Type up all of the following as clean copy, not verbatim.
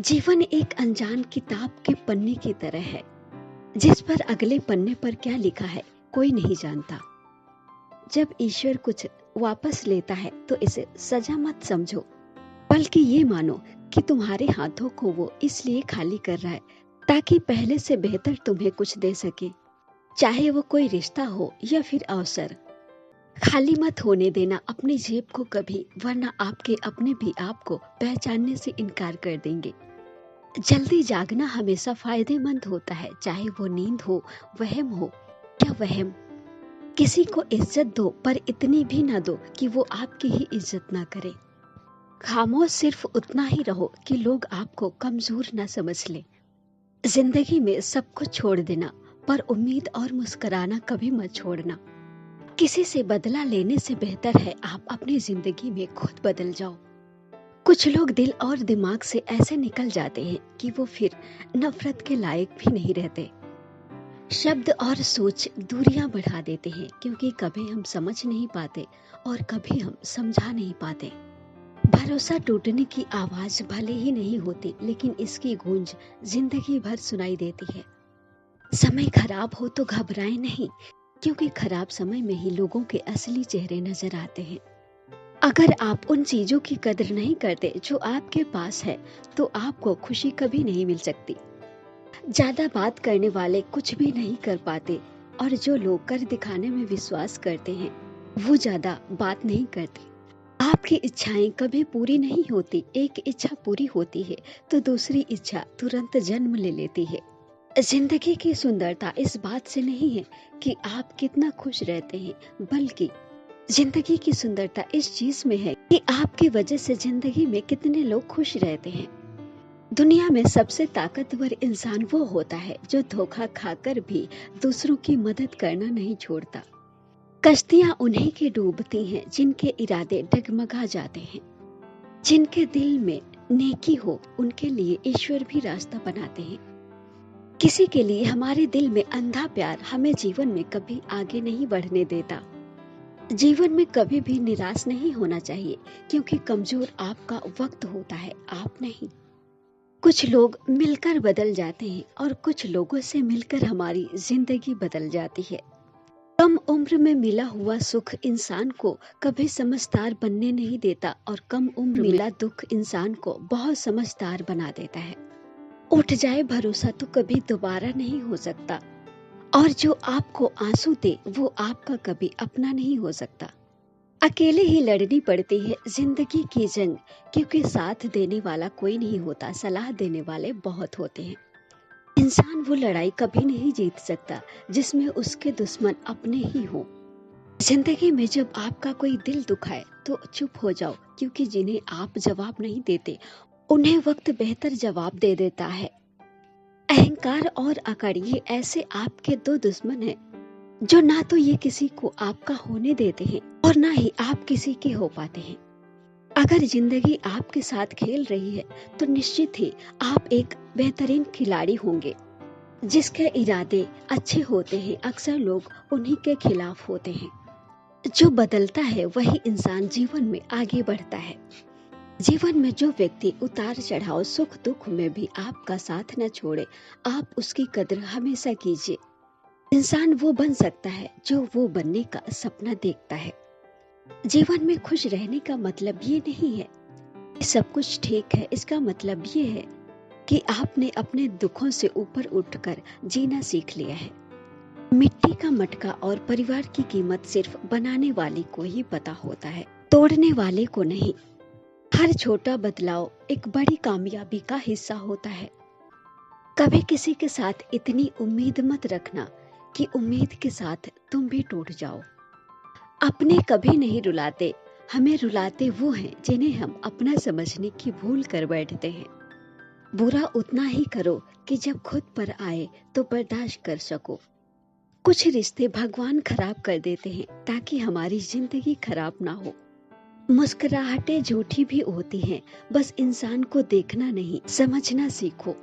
जीवन एक अनजान किताब के पन्ने की तरह है, जिस पर अगले पन्ने पर क्या लिखा है कोई नहीं जानता। जब ईश्वर कुछ वापस लेता है तो इसे सजा मत समझो, बल्कि ये मानो कि तुम्हारे हाथों को वो इसलिए खाली कर रहा है ताकि पहले से बेहतर तुम्हें कुछ दे सके। चाहे वो कोई रिश्ता हो या फिर अवसर, खाली मत होने देना अपनी जेब को कभी, वरना आपके अपने भी आपको पहचानने से इनकार कर देंगे। जल्दी जागना हमेशा फायदेमंद होता है, चाहे वो नींद हो, वहम हो या वहम। किसी को इज्जत दो, पर इतनी भी ना दो कि वो आपकी ही इज्जत ना करे। खामोश सिर्फ उतना ही रहो कि लोग आपको कमजोर ना समझ ले। जिंदगी में सब कुछ छोड़ देना, पर उम्मीद और मुस्कुराना कभी मत छोड़ना। किसी से बदला लेने से बेहतर है आप अपनी जिंदगी में खुद बदल जाओ। कुछ लोग दिल और दिमाग से ऐसे निकल जाते हैं कि वो फिर नफरत के लायक भी नहीं रहते। शब्द और सोच दूरियां बढ़ा देते हैं, क्योंकि कभी हम समझ नहीं पाते और कभी हम समझा नहीं पाते। भरोसा टूटने की आवाज भले ही नहीं होती, लेकिन इसकी गूंज जिंदगी भर सुनाई देती है। समय खराब हो तो घबराएं नहीं, क्योंकि खराब समय में ही लोगों के असली चेहरे नजर आते हैं। अगर आप उन चीजों की कदर नहीं करते जो आपके पास है, तो आपको खुशी कभी नहीं मिल सकती। ज्यादा बात करने वाले कुछ भी नहीं कर पाते, और जो लोग कर दिखाने में विश्वास करते हैं वो ज्यादा बात नहीं करते। आपकी इच्छाएं कभी पूरी नहीं होती। एक इच्छा पूरी होती है तो दूसरी इच्छा तुरंत जन्म ले लेती है। जिंदगी की सुंदरता इस बात से नहीं है कि आप कितना खुश रहते हैं, बल्कि जिंदगी की सुंदरता इस चीज में है कि आपकी वजह से जिंदगी में कितने लोग खुश रहते हैं। दुनिया में सबसे ताकतवर इंसान वो होता है जो धोखा खाकर भी दूसरों की मदद करना नहीं छोड़ता। कश्तियां उन्हीं की डूबती हैं जिनके इरादे डगमगा जाते हैं। जिनके दिल में नेकी हो, उनके लिए ईश्वर भी रास्ता बनाते हैं। किसी के लिए हमारे दिल में अंधा प्यार हमें जीवन में कभी आगे नहीं बढ़ने देता। जीवन में कभी भी निराश नहीं होना चाहिए, क्योंकि कमजोर आपका वक्त होता है, आप नहीं। कुछ लोग मिलकर बदल जाते हैं और कुछ लोगों से मिलकर हमारी जिंदगी बदल जाती है। कम उम्र में मिला हुआ सुख इंसान को कभी समझदार बनने नहीं देता, और कम उम्र में मिला दुख इंसान को बहुत समझदार बना देता है। उठ जाए भरोसा तो कभी दोबारा नहीं हो सकता, और जो आपको आंसू दे वो आपका कभी अपना नहीं हो सकता। अकेले ही लड़नी पड़ती है जिंदगी की जंग, क्योंकि साथ देने वाला कोई नहीं होता, सलाह देने वाले बहुत होते हैं। इंसान वो लड़ाई कभी नहीं जीत सकता जिसमें उसके दुश्मन अपने ही हो। जिंदगी में जब आपका कोई दिल दुखाए तो चुप हो जाओ, क्योंकि जिन्हें आप जवाब नहीं देते उन्हें वक्त बेहतर जवाब दे देता है। अहंकार और अकड़, ये ऐसे आपके दो दुश्मन हैं जो ना तो ये किसी को आपका होने देते हैं और ना ही आप किसी के हो पाते हैं। अगर जिंदगी आपके साथ खेल रही है तो निश्चित ही आप एक बेहतरीन खिलाड़ी होंगे। जिसके इरादे अच्छे होते हैं अक्सर लोग उन्हीं के खिलाफ होते हैं। जो बदलता है वही इंसान जीवन में आगे बढ़ता है। जीवन में जो व्यक्ति उतार चढ़ाव सुख दुख में भी आपका साथ न छोड़े, आप उसकी कदर हमेशा कीजिए। इंसान वो बन सकता है जो वो बनने का सपना देखता है। जीवन में खुश रहने का मतलब ये नहीं है कि सब कुछ ठीक है, इसका मतलब ये है कि आपने अपने दुखों से ऊपर उठकर जीना सीख लिया है। मिट्टी का मटका और परिवार की कीमत सिर्फ बनाने वाले को ही पता होता है, तोड़ने वाले को नहीं। हर छोटा बदलाव एक बड़ी कामयाबी का हिस्सा होता है। कभी किसी के साथ इतनी उम्मीद मत रखना कि उम्मीद के साथ तुम भी टूट जाओ। अपने कभी नहीं रुलाते, हमें रुलाते वो हैं जिन्हें हम अपना समझने की भूल कर बैठते हैं। बुरा उतना ही करो कि जब खुद पर आए तो बर्दाश्त कर सको। कुछ रिश्ते भगवान खराब कर देते हैं ताकि हमारी जिंदगी खराब ना हो। मुस्कुराहटें झूठी भी होती हैं, बस इंसान को देखना नहीं समझना सीखो।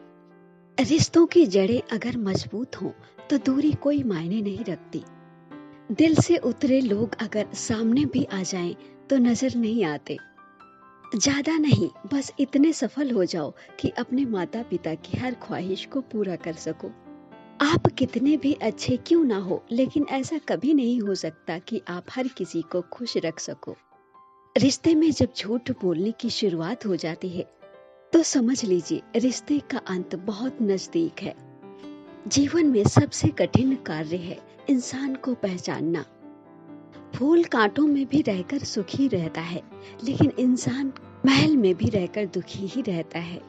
रिश्तों की जड़ें अगर मजबूत हों तो दूरी कोई मायने नहीं रखती। दिल से उतरे लोग अगर सामने भी आ जाएं तो नजर नहीं आते। ज्यादा नहीं, बस इतने सफल हो जाओ कि अपने माता पिता की हर ख्वाहिश को पूरा कर सको। आप कितने भी अच्छे क्यों ना हो, लेकिन ऐसा कभी नहीं हो सकता कि आप हर किसी को खुश रख सको। रिश्ते में जब झूठ बोलने की शुरुआत हो जाती है तो समझ लीजिए रिश्ते का अंत बहुत नजदीक है। जीवन में सबसे कठिन कार्य है इंसान को पहचानना। फूल कांटों में भी रहकर सुखी रहता है, लेकिन इंसान महल में भी रहकर दुखी ही रहता है।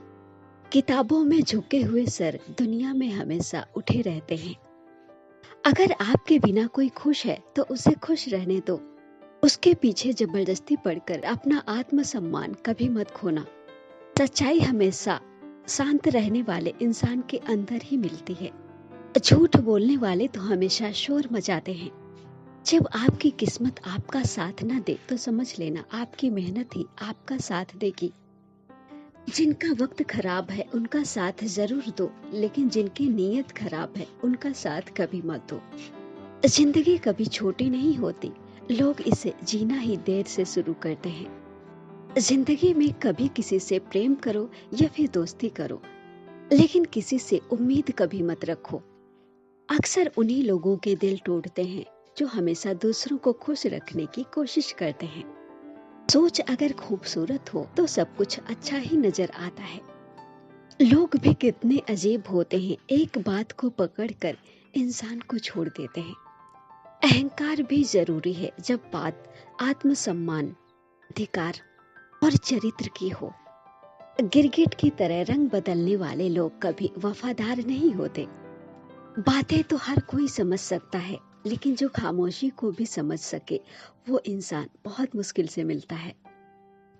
किताबों में झुके हुए सर दुनिया में हमेशा उठे रहते हैं। अगर आपके बिना कोई खुश है तो उसे खुश रहने दो। उसके पीछे जबरदस्ती पड़कर अपना आत्मसम्मान कभी मत खोना। सच्चाई हमेशा शांत रहने वाले इंसान के अंदर ही मिलती है। झूठ बोलने वाले तो हमेशा शोर मचाते हैं। जब आपकी किस्मत आपका साथ न दे तो समझ लेना आपकी मेहनत ही आपका साथ देगी। जिनका वक्त खराब है उनका साथ जरूर दो, लेकिन जिनकी नीयत खराब है उनका साथ कभी मत दो। जिंदगी कभी छोटी नहीं होती, लोग इसे जीना ही देर से शुरू करते हैं। जिंदगी में कभी किसी से प्रेम करो या फिर दोस्ती करो, लेकिन किसी से उम्मीद कभी मत रखो। अक्सर उन्हीं लोगों के दिल टूटते हैं जो हमेशा दूसरों को खुश रखने की कोशिश करते हैं। सोच अगर खूबसूरत हो तो सब कुछ अच्छा ही नजर आता है। लोग भी कितने अजीब होते हैं, एक बात को पकड़कर इंसान को छोड़ देते हैं। अहंकार भी जरूरी है जब बात आत्मसम्मान, अधिकार और चरित्र की हो। गिरगिट की तरह रंग बदलने वाले लोग कभी वफादार नहीं होते। बातें तो हर कोई समझ सकता है, लेकिन जो खामोशी को भी समझ सके वो इंसान बहुत मुश्किल से मिलता है।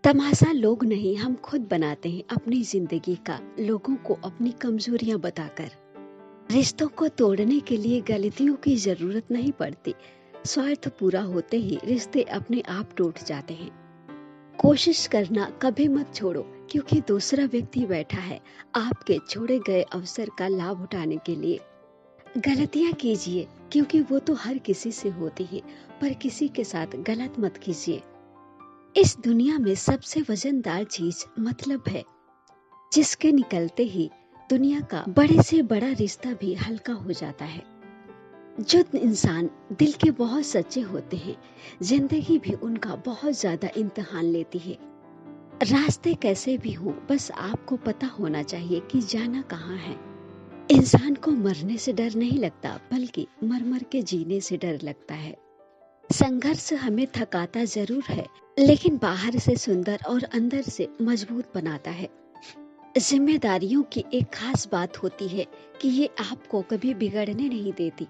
तमाशा लोग नहीं, हम खुद बनाते हैं अपनी जिंदगी का, लोगों को अपनी कमजोरियां बताकर। रिश्तों को तोड़ने के लिए गलतियों की जरूरत नहीं पड़ती। स्वार्थ पूरा होते ही रिश्ते अपने आप टूट जाते हैं। कोशिश करना कभी मत छोड़ो, क्योंकि दूसरा व्यक्ति बैठा है आपके छोड़े गए अवसर का लाभ उठाने के लिए। गलतियां कीजिए, क्योंकि वो तो हर किसी से होती है, पर किसी के साथ गलत मत कीजिए। इस दुनिया में सबसे वजनदार चीज मतलब है, जिसके निकलते ही दुनिया का बड़े से बड़ा रिश्ता भी हल्का हो जाता है। जो इंसान दिल के बहुत सच्चे होते हैं, जिंदगी भी उनका बहुत ज्यादा इम्तिहान लेती है। रास्ते कैसे भी हों, बस आपको पता होना चाहिए कि जाना कहाँ है। इंसान को मरने से डर नहीं लगता, बल्कि मर मर के जीने से डर लगता है। संघर्ष हमें थकाता जरूर है, लेकिन बाहर से सुंदर और अंदर से मजबूत बनाता है। जिम्मेदारियों की एक खास बात होती है कि ये आपको कभी बिगड़ने नहीं देती।